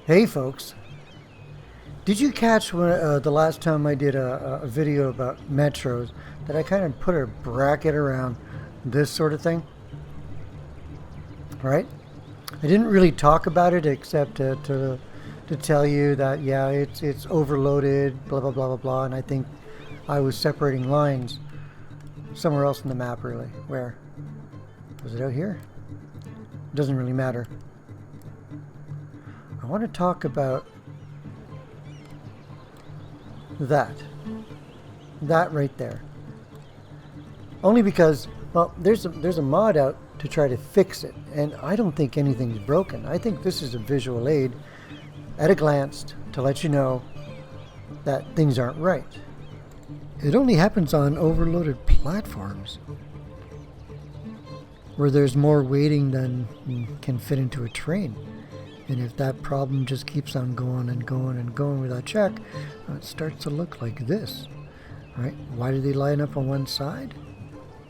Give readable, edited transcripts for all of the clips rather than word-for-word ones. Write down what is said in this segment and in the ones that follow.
Hey folks, did you catch the last time I did a video about metros that I kind of put a bracket around this sort of thing, right? I didn't really talk about it except to tell you that yeah, it's overloaded, blah blah blah blah blah, and I think I was separating lines somewhere else in the map. Really, where was it? Out here? It doesn't really matter. I want to talk about that. That right there. Only because, well, there's a mod out to try to fix it, and I don't think anything's broken. I think this is a visual aid at a glance to let you know that things aren't right. It only happens on overloaded platforms where there's more weighting than can fit into a train. And if that problem just keeps on going and going and going without check, it starts to look like this, right? Why do they line up on one side?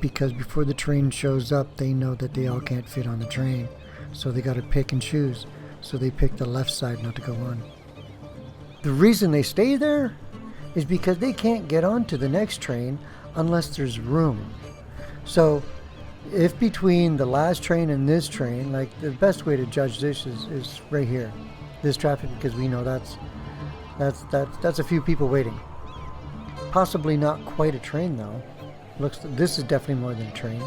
Because before the train shows up, they know that they all can't fit on the train. So they got to pick and choose. So they pick the left side not to go on. The reason they stay there is because they can't get on to the next train unless there's room. So if between the last train and this train, like the best way to judge this is right here, this traffic, because we know that's a few people waiting. Possibly not quite a train though. This is definitely more than a train.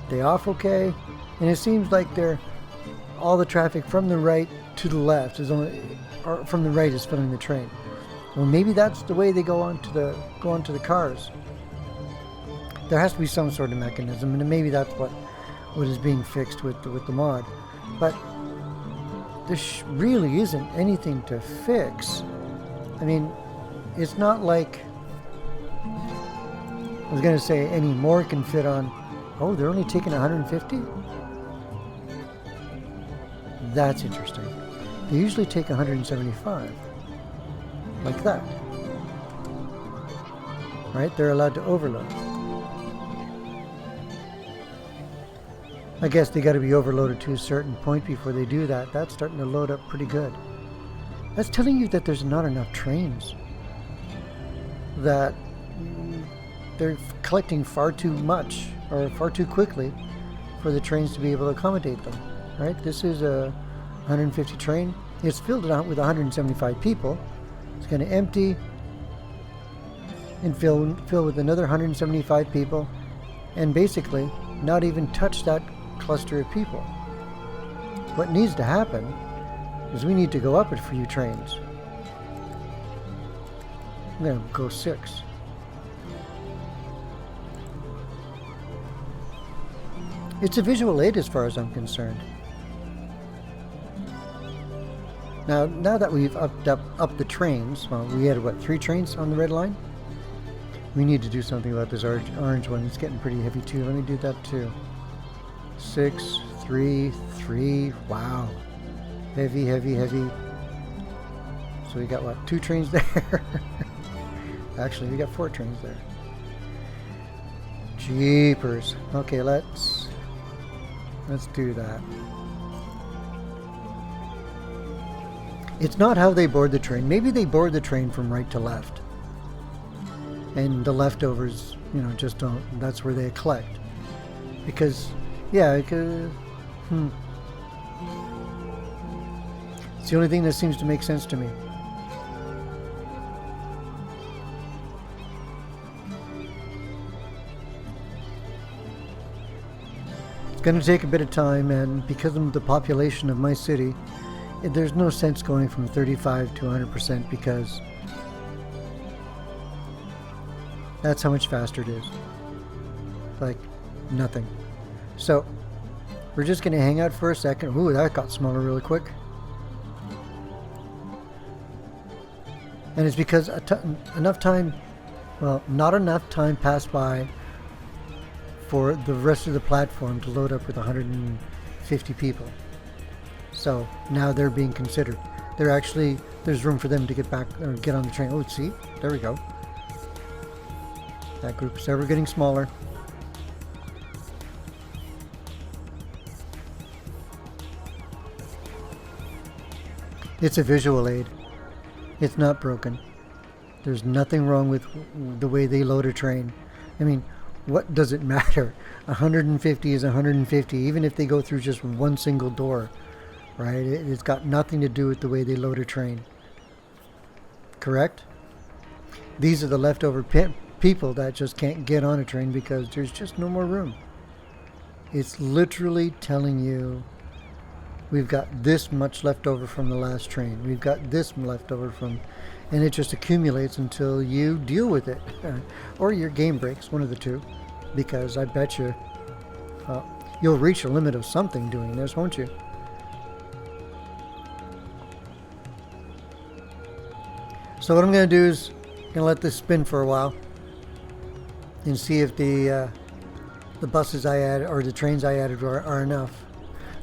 They off okay, and it seems like all the traffic from the right to the left is only, or from the right is filling the train. Well, maybe that's the way they go onto the cars. There has to be some sort of mechanism, and maybe that's what is being fixed with the mod. But there really isn't anything to fix. I mean, it's not like, I was going to say any more can fit on. Oh, they're only taking 150? That's interesting. They usually take 175. Like that. Right? They're allowed to overload. I guess they got to be overloaded to a certain point before they do that. That's starting to load up pretty good. That's telling you that there's not enough trains. That they're collecting far too much or far too quickly for the trains to be able to accommodate them. Right? This is a 150 train. It's filled out with 175 people. It's going to empty and fill with another 175 people, and basically not even touch that cluster of people. What needs to happen is we need to go up a few trains. I'm going to go 6. It's a visual aid as far as I'm concerned. Now that we've upped the trains, well, we had, what, 3 trains on the red line? We need to do something about this orange one. It's getting pretty heavy too. Let me do that too. 6, 3, 3. Wow. Heavy, heavy, heavy. So we got, what, 2 trains there? Actually, we got 4 trains there. Jeepers. Okay, let's do that. It's not how they board the train. Maybe they board the train from right to left. And the leftovers, just don't. That's where they collect. Because, yeah, it's the only thing that seems to make sense to me. It's going to take a bit of time, and because of the population of my city, there's no sense going from 35 to 100% because that's how much faster it is. Like nothing. So we're just going to hang out for a second. Ooh, that got smaller really quick. And it's because enough time, well, not enough time passed by for the rest of the platform to load up with 150 people. So now they're being considered. There's room for them to get back or get on the train. Oh, see, there we go. That group is ever getting smaller. It's a visual aid. It's not broken. There's nothing wrong with the way they load a train. I mean, what does it matter? 150 is 150, even if they go through just one single door, right? It's got nothing to do with the way they load a train. Correct? These are the leftover people that just can't get on a train because there's just no more room. It's literally telling you, we've got this much left over from the last train. We've got this left over from... And it just accumulates until you deal with it. Or your game breaks, one of the two. Because I bet you you'll reach a limit of something doing this, won't you? So what I'm going to do is going to let this spin for a while and see if the buses I added, or the trains I added, are enough.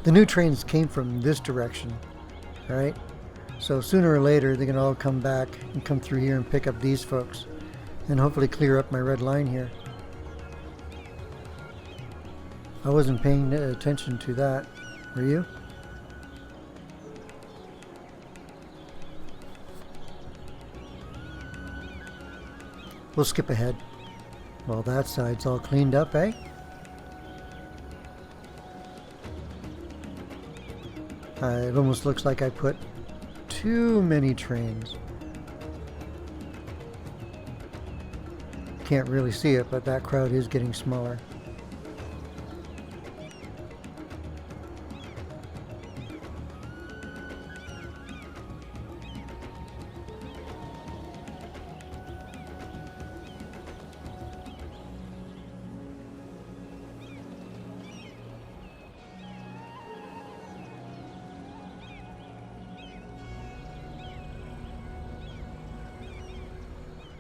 The new trains came from this direction, right? So sooner or later they're going to all come back and come through here and pick up these folks and hopefully clear up my red line here. I wasn't paying attention to that. Were you? We'll skip ahead. Well, that side's all cleaned up, eh? It almost looks like I put too many trains. Can't really see it, but that crowd is getting smaller.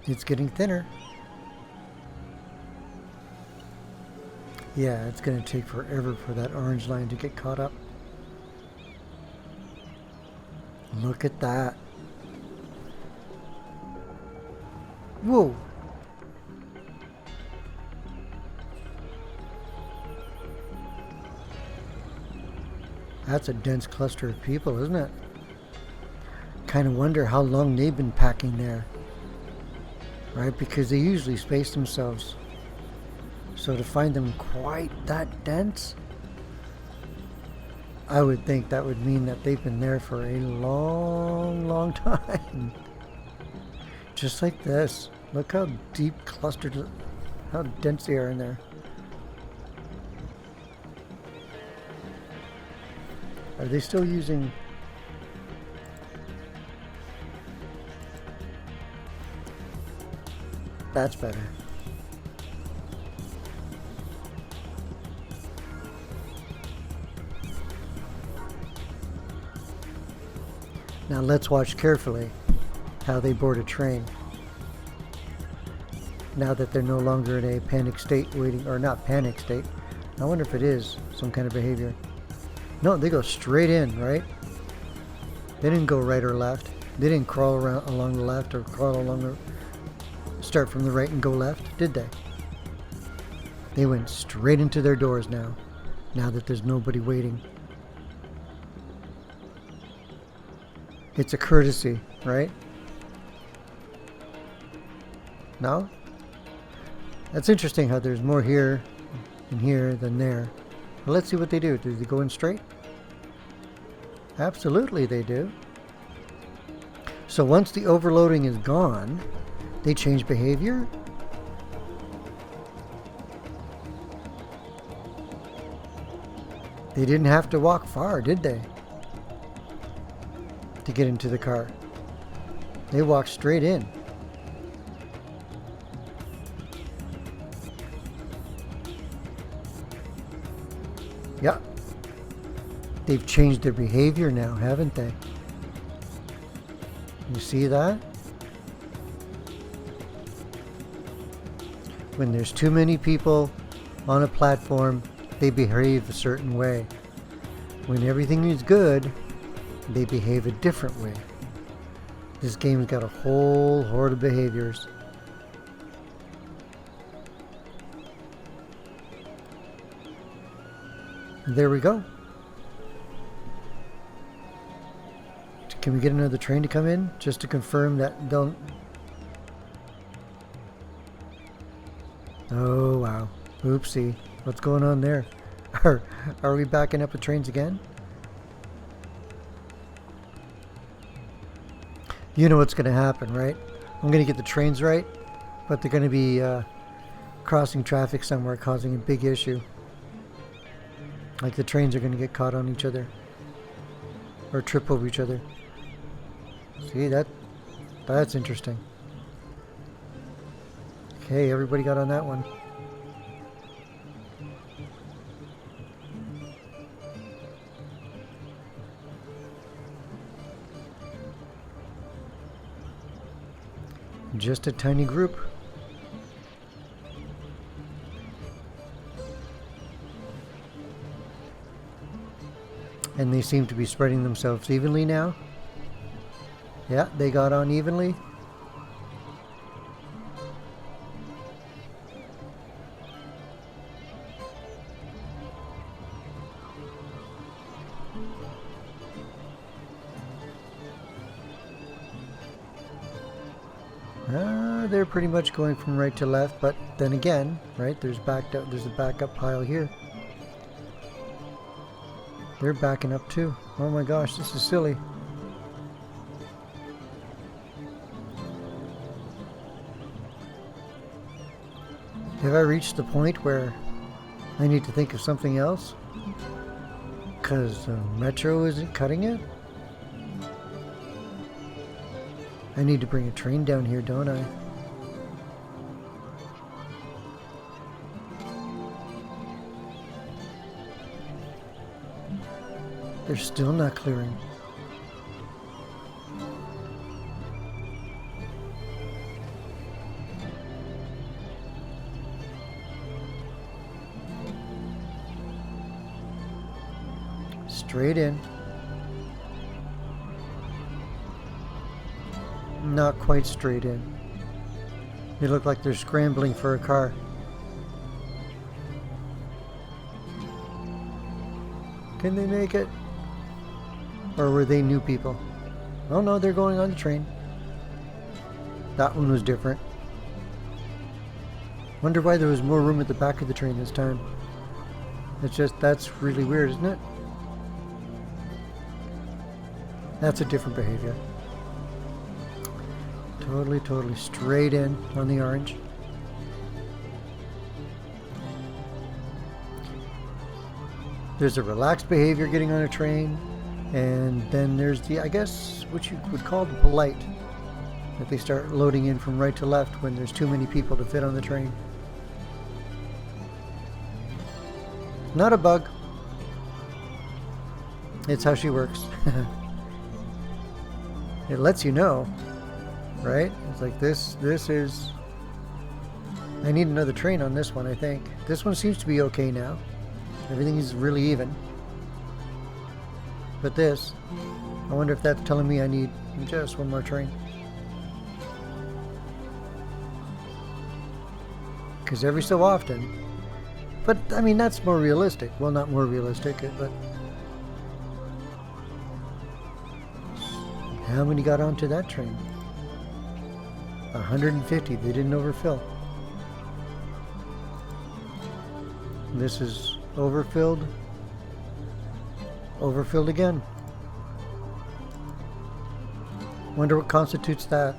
It's getting thinner. Yeah, it's going to take forever for that orange line to get caught up. Look at that. Whoa. That's a dense cluster of people, isn't it? Kind of wonder how long they've been packing there. Right, because they usually space themselves. So to find them quite that dense, I would think that would mean that they've been there for a long, long time. Just like this. Look how deep clustered, how dense they are in there. Are they still using... That's better. Now let's watch carefully how they board a train. Now that they're no longer in a panic state waiting, or not panic state. I wonder if it is some kind of behavior. No, they go straight in, right? They didn't go right or left. They didn't crawl around along the left or crawl along the... Start from the right and go left, did they? They went straight into their doors now that there's nobody waiting. It's a courtesy, right? No? That's interesting how there's more here and here than there. Well, let's see what they do. Do they go in straight? Absolutely they do. So once the overloading is gone, they change behavior? They didn't have to walk far, did they? To get into the car. They walked straight in. Yeah. They've changed their behavior now, haven't they? You see that? When there's too many people on a platform, they behave a certain way. When everything is good, they behave a different way. This game's got a whole horde of behaviors. And there we go. Can we get another train to come in just to confirm that they'll... Oh, wow. Oopsie. What's going on there? Are we backing up with trains again? You know what's going to happen, right? I'm going to get the trains right, but they're going to be crossing traffic somewhere, causing a big issue. Like the trains are going to get caught on each other. Or trip over each other. See, that's interesting. Okay, everybody got on that one. Just a tiny group. And they seem to be spreading themselves evenly now. Yeah, they got on evenly. They're pretty much going from right to left, but then again, right, there's a backup pile here. They're backing up too. Oh my gosh, this is silly. Have I reached the point where I need to think of something else? Because Metro isn't cutting it? I need to bring a train down here, don't I? They're still not clearing. Straight in. Not quite straight in. They look like they're scrambling for a car. Can they make it? Or were they new people? Oh no, they're going on the train. That one was different. Wonder why there was more room at the back of the train this time. That's really weird, isn't it? That's a different behavior. Totally straight in on the orange. There's a relaxed behavior getting on a train, and then there's the, I guess, what you would call the polite, that they start loading in from right to left when there's too many people to fit on the train. Not a bug. It's how she works. It lets you know, right? It's like this is... I need another train on this one, I think. This one seems to be okay now. Everything is really even. But this, I wonder if that's telling me I need just one more train. Because every so often... But, I mean, that's more realistic. Well, not more realistic, but... How many got onto that train? 150. They didn't overfill. This is overfilled. Overfilled again. Wonder what constitutes that.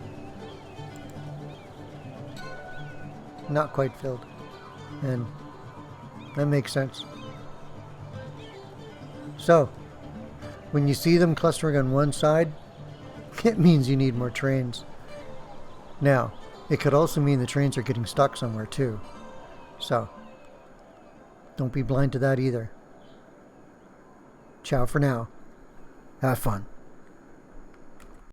Not quite filled. And that makes sense. So, when you see them clustering on one side, it means you need more trains. Now, it could also mean the trains are getting stuck somewhere too. So, don't be blind to that either. Ciao for now. Have fun.